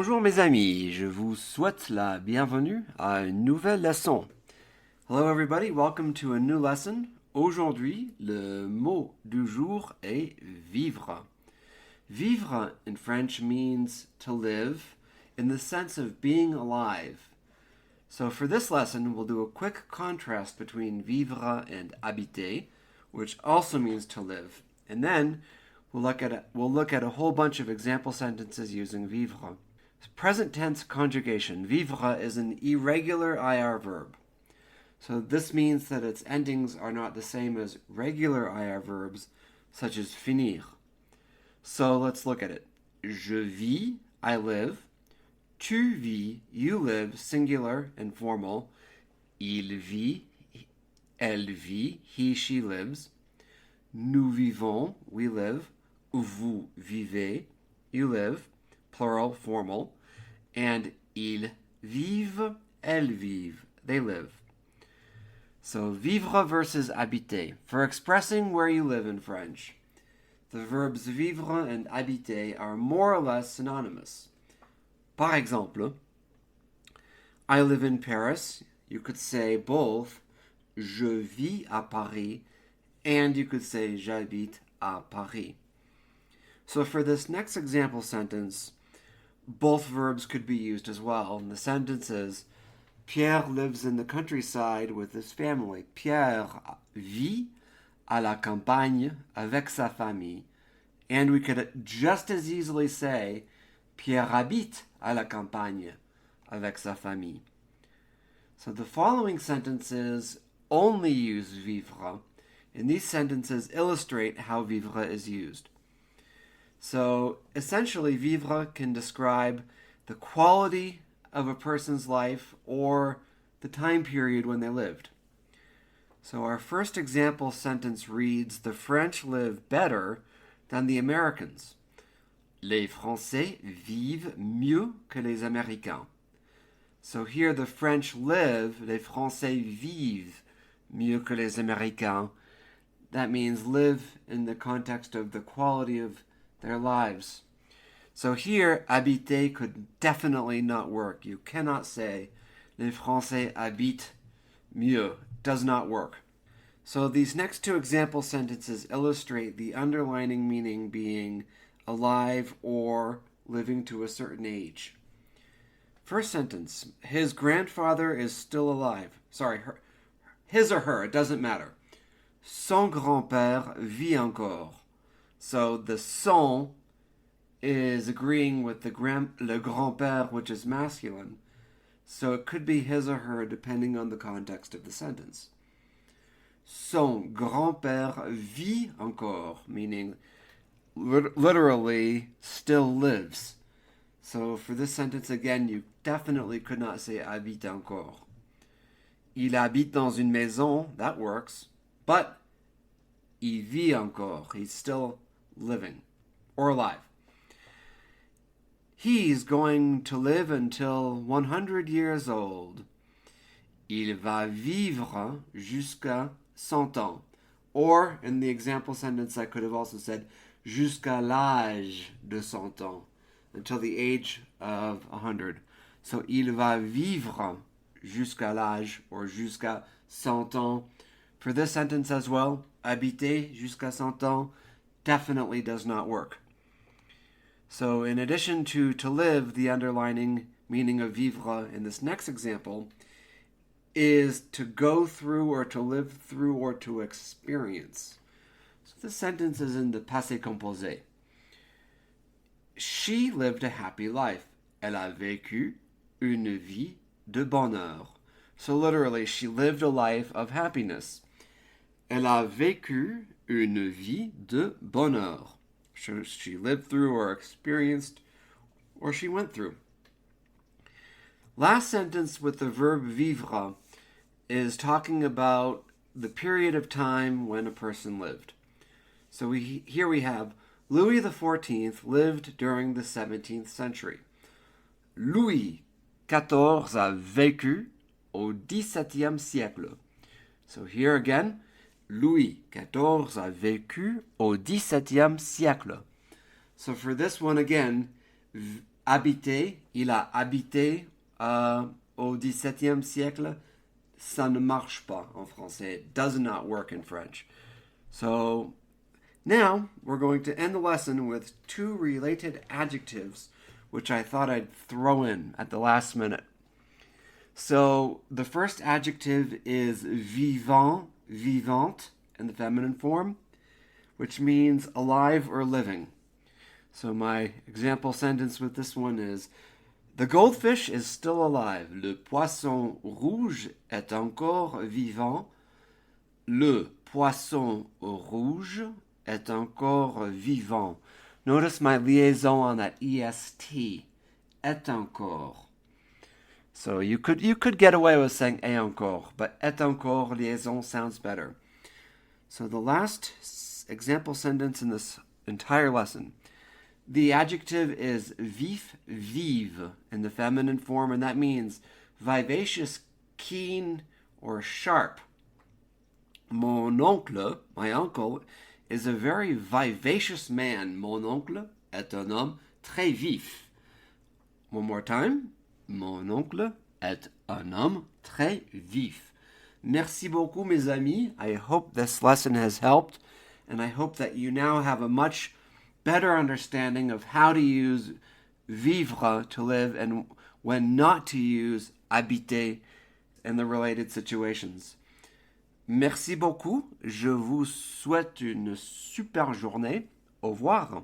Bonjour mes amis, je vous souhaite la bienvenue à une nouvelle leçon. Hello everybody, welcome to a new lesson. Aujourd'hui, le mot du jour est vivre. Vivre in French means to live in the sense of being alive. So for this lesson, we'll do a quick contrast between vivre and habiter, which also means to live. And then we'll look at a whole bunch of example sentences using vivre. Present tense conjugation. Vivre is an irregular IR verb. So this means that its endings are not the same as regular IR verbs, such as finir. So let's look at it. Je vis, I live. Tu vis, you live, singular and formal. Il vit, elle vit, he, she lives. Nous vivons, we live. Vous vivez, you live, plural, formal. And ils vivent, elles vivent, they live. So vivre versus habiter. For expressing where you live in French, the verbs vivre and habiter are more or less synonymous. Par exemple, I live in Paris. You could say both je vis à Paris, and you could say j'habite à Paris. So for this next example sentence, both verbs could be used as well. And the sentence is, Pierre lives in the countryside with his family. Pierre vit à la campagne avec sa famille. And we could just as easily say, Pierre habite à la campagne avec sa famille. So the following sentences only use vivre, and these sentences illustrate how vivre is used. So essentially, vivre can describe the quality of a person's life or the time period when they lived. So our first example sentence reads, the French live better than the Americans. Les Français vivent mieux que les Américains. So here the French live, les Français vivent mieux que les Américains. That means live in the context of the quality of their lives. So here, habiter could definitely not work. You cannot say, les Français habitent mieux. Does not work. So these next two example sentences illustrate the underlining meaning being alive or living to a certain age. First sentence, his grandfather is still alive. His or her, it doesn't matter. Son grand-père vit encore. So the son is agreeing with le grand-père, which is masculine. So it could be his or her depending on the context of the sentence. Son grand-père vit encore, meaning literally still lives. So for this sentence again, you definitely could not say habite encore. Il habite dans une maison, that works, but il vit encore, he's still living or alive. He's going to live until 100 years old. Il va vivre jusqu'à 100 ans. Or, in the example sentence, I could have also said jusqu'à l'âge de 100 ans, until the age of 100. So, il va vivre jusqu'à l'âge or jusqu'à 100 ans. For this sentence as well, habiter jusqu'à 100 ans definitely does not work. So in addition to live, the underlining meaning of vivre in this next example is to go through or to live through or to experience. So this sentence is in the passé composé. She lived a happy life. Elle a vécu une vie de bonheur. So literally, she lived a life of happiness. Elle a vécu une vie de bonheur. So she lived through or experienced or she went through. Last sentence with the verb vivre is talking about the period of time when a person lived. So here we have Louis XIV lived during the 17th century. Louis XIV a vécu au XVIIe siècle. So here again, Louis XIV a vécu au XVIIe siècle. So for this one again, habiter, il a habité au XVIIe siècle, ça ne marche pas en français. It does not work in French. So now we're going to end the lesson with two related adjectives, which I thought I'd throw in at the last minute. So the first adjective is vivant, vivante, in the feminine form, which means alive or living. So my example sentence with this one is, the goldfish is still alive. Le poisson rouge est encore vivant. Le poisson rouge est encore vivant. Notice my liaison on that est. Est encore. So you could get away with saying est encore, but est encore liaison sounds better. So the last example sentence in this entire lesson, the adjective is vif, vive in the feminine form, and that means vivacious, keen, or sharp. Mon oncle, my uncle, is a very vivacious man. Mon oncle est un homme très vif. One more time. Mon oncle est un homme très vif. Merci beaucoup, mes amis. I hope this lesson has helped, and I hope that you now have a much better understanding of how to use vivre to live and when not to use habiter in the related situations. Merci beaucoup. Je vous souhaite une super journée. Au revoir.